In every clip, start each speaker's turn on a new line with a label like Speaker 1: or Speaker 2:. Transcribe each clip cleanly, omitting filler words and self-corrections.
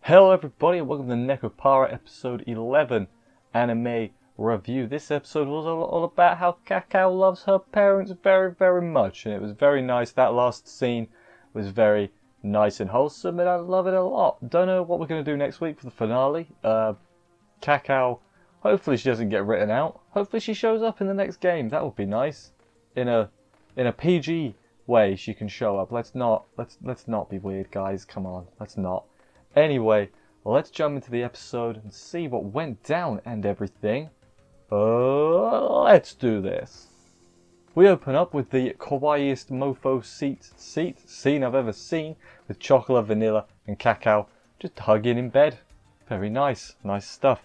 Speaker 1: Hello everybody and welcome to Nekopara episode 11 anime review. This episode was all about how Cacao loves her parents very much, and it was very nice. That last scene was very nice and wholesome and I love it a lot. Don't know what we're going to do next week for the finale. Cacao, hopefully she doesn't get written out. Hopefully she shows up in the next game. That would be nice. In a PG way she can show up. Let's not be weird, guys. Come on, let's not. Anyway, let's jump into the episode and see what went down and everything. Let's do this. We open up with the kawaiiest mofo scene I've ever seen, with chocolate, vanilla, and Cacao just hugging in bed. Very nice stuff.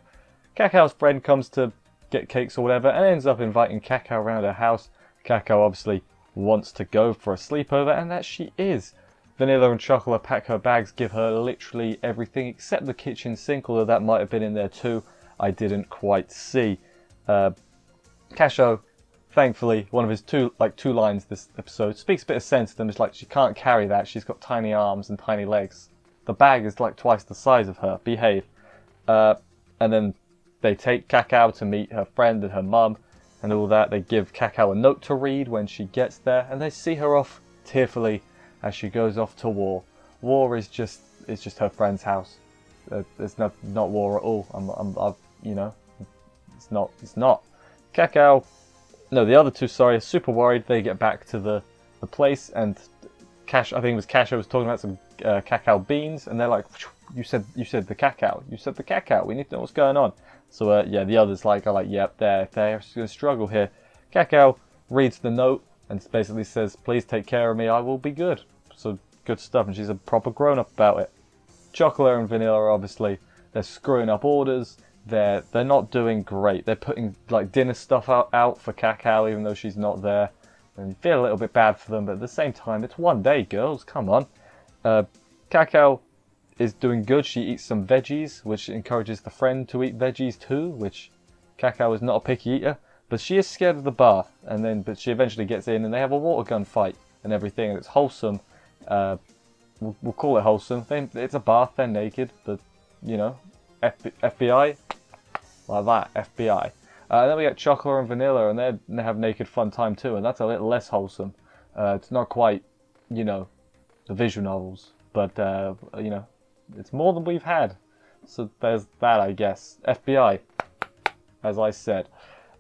Speaker 1: Cacao's friend comes to get cakes or whatever and ends up inviting Cacao around her house. Cacao obviously wants to go for a sleepover, and that she is. Vanilla and Chocolate pack her bags, give her literally everything except the kitchen sink, although that might have been in there too. I didn't quite see. Cacao, thankfully, one of his two lines this episode, speaks a bit of sense to them. It's like, she can't carry that, she's got tiny arms and tiny legs. The bag is like twice the size of her, behave. And then they take Cacao to meet her friend and her mum and all that. They give Cacao a note to read when she gets there, and they see her off tearfully as she goes off to war. War is just her friend's house. It's not war at all. It's not. Cacao, no, the other two, sorry, are super worried. They get back to the place, and I think it was Cacao was talking about some cacao beans, and they're like, you said the cacao. You said the cacao. We need to know what's going on. So yeah, the others are like, yep, they're going to struggle here. Cacao reads the note and basically says, please take care of me, I will be good. So good stuff, and she's a proper grown-up about it. Chocolate and Vanilla are obviously, they're screwing up orders. They're not doing great. They're putting like dinner stuff out for Cacao even though she's not there. And you feel a little bit bad for them, but at the same time, it's one day, girls, come on. Cacao is doing good. She eats some veggies, which encourages the friend to eat veggies too, which Cacao is not a picky eater. But she is scared of the bath, but she eventually gets in and they have a water gun fight and everything, and it's wholesome. We'll call it wholesome. It's a bath, they're naked, but, you know, FBI, like that, FBI. Then we get Chocolate and Vanilla, and they have naked fun time too, and that's a little less wholesome. It's not quite, you know, the visual novels, but, you know, it's more than we've had. So there's that, I guess. FBI, as I said.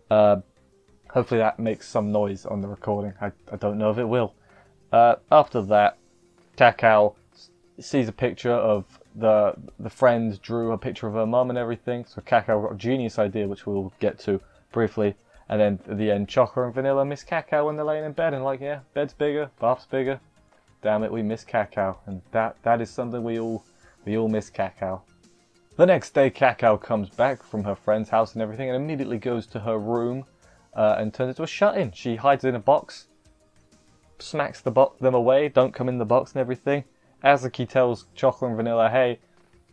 Speaker 1: Hopefully that makes some noise on the recording. I don't know if it will. After that, Cacao sees a picture of the friend drew a picture of her mum and everything. So Cacao got a genius idea, which we'll get to briefly. And then at the end, Chocolate and Vanilla miss Cacao when they're laying in bed and like, yeah, bed's bigger, bath's bigger. Damn it, we miss Cacao, and that is something we all miss Cacao. The next day, Cacao comes back from her friend's house and everything, and immediately goes to her room and turns into a shut-in. She hides in a box, smacks them away, don't come in the box and everything. Azuki tells Chocolate and Vanilla, hey,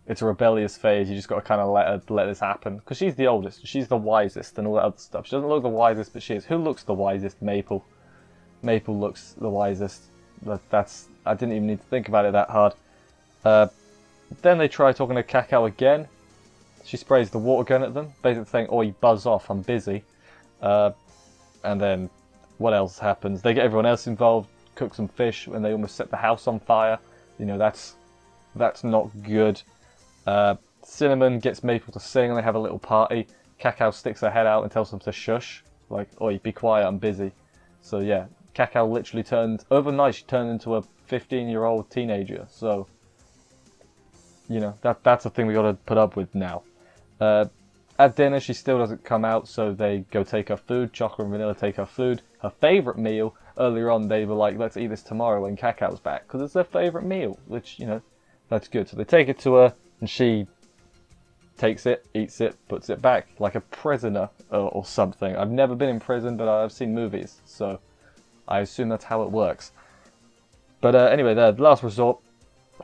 Speaker 1: it's a rebellious phase, you just got to kind of let this happen. Because she's the oldest, she's the wisest and all that other stuff. She doesn't look the wisest, but she is. Who looks the wisest? Maple. Maple looks the wisest. I didn't even need to think about it that hard. Then they try talking to Cacao again. She sprays the water gun at them, basically saying, oi, buzz off, I'm busy. And then what else happens? They get everyone else involved, cook some fish, and they almost set the house on fire. You know, that's not good. Cinnamon gets Maple to sing, and they have a little party. Cacao sticks her head out and tells them to shush. Like, oi, be quiet, I'm busy. So yeah, Cacao literally overnight she turned into a 15-year-old teenager. So, you know, that's a thing we got to put up with now. At dinner, she still doesn't come out, so they go take her food. Chocolate and Vanilla take her food. Her favourite meal. Earlier on, they were like, let's eat this tomorrow when Cacao's back, because it's their favourite meal, which, you know, that's good. So they take it to her, and she takes it, eats it, puts it back, like a prisoner or something. I've never been in prison, but I've seen movies, so I assume that's how it works. But anyway, the last resort,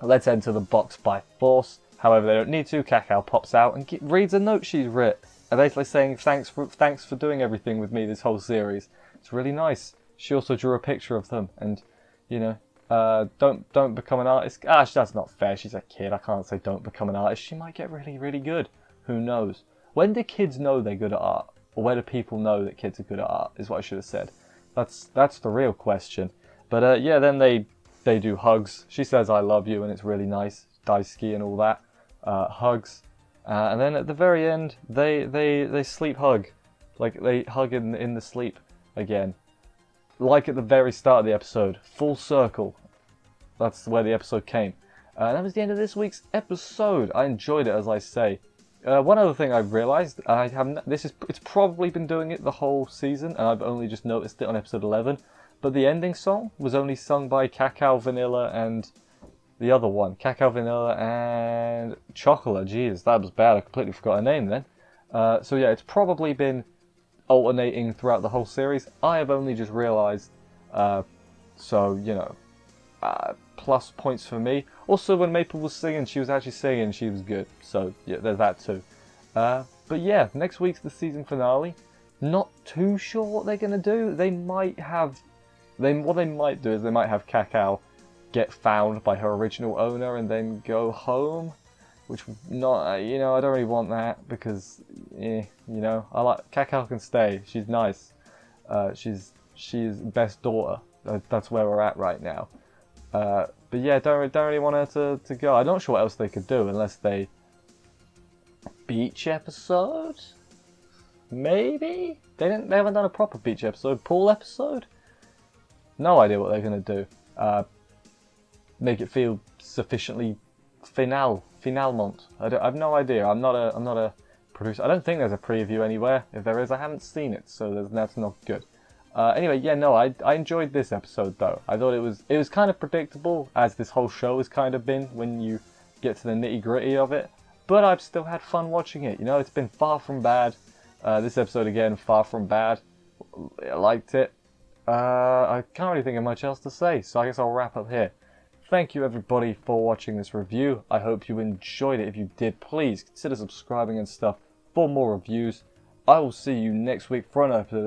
Speaker 1: let's enter the box by force. However, they don't need to. Cacao pops out and reads a note she's written, basically saying thanks for doing everything with me this whole series. It's really nice. She also drew a picture of them, and you know, Don't become an artist. Ah, that's not fair. She's a kid. I can't say don't become an artist. She might get really, really good. Who knows? When do kids know they're good at art? Or where do people know that kids are good at art, is what I should have said. That's the real question. But yeah, then they do hugs. She says I love you, and it's really nice. Daisuki and all that. Hugs. And then at the very end, they sleep hug. Like, they hug in the sleep again. Like at the very start of the episode. Full circle. That's where the episode came. That was the end of this week's episode. I enjoyed it, as I say. One other thing I've realised, it's probably been doing it the whole season, and I've only just noticed it on episode 11. But the ending song was only sung by Cacao, Vanilla, and the other one. Cacao, Vanilla, and Chocolate. Jeez, that was bad. I completely forgot her name then. So yeah, it's probably been alternating throughout the whole series. I have only just realised. So, you know, plus points for me. Also, when Maple was singing, she was actually singing, she was good. So, yeah, there's that too. But yeah, next week's the season finale. Not too sure what they're going to do. They might have... what they might do is they might have Cacao get found by her original owner and then go home. Which, not, you know, I don't really want that because, you know, I like... Cacao can stay. She's nice. She's best daughter. That's where we're at right now. But yeah, don't really want her to go. I'm not sure what else they could do unless they... Beach episode? Maybe? They haven't done a proper beach episode. Pool episode? No idea what they're going to do. Make it feel sufficiently finalement. I have no idea. I'm not a producer. I don't think there's a preview anywhere. If there is, I haven't seen it, so that's not good. Anyway, yeah, no, I enjoyed this episode though. I thought it was kind of predictable, as this whole show has kind of been when you get to the nitty gritty of it. But I've still had fun watching it. You know, it's been far from bad. This episode again, far from bad. I liked it. I can't really think of much else to say, so I guess I'll wrap up here. Thank you everybody for watching this review. I hope you enjoyed it. If you did, please consider subscribing and stuff for more reviews. I will see you next week for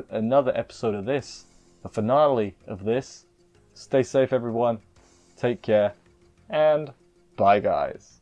Speaker 1: another episode of this, the finale of this. Stay safe everyone, take care, and bye guys.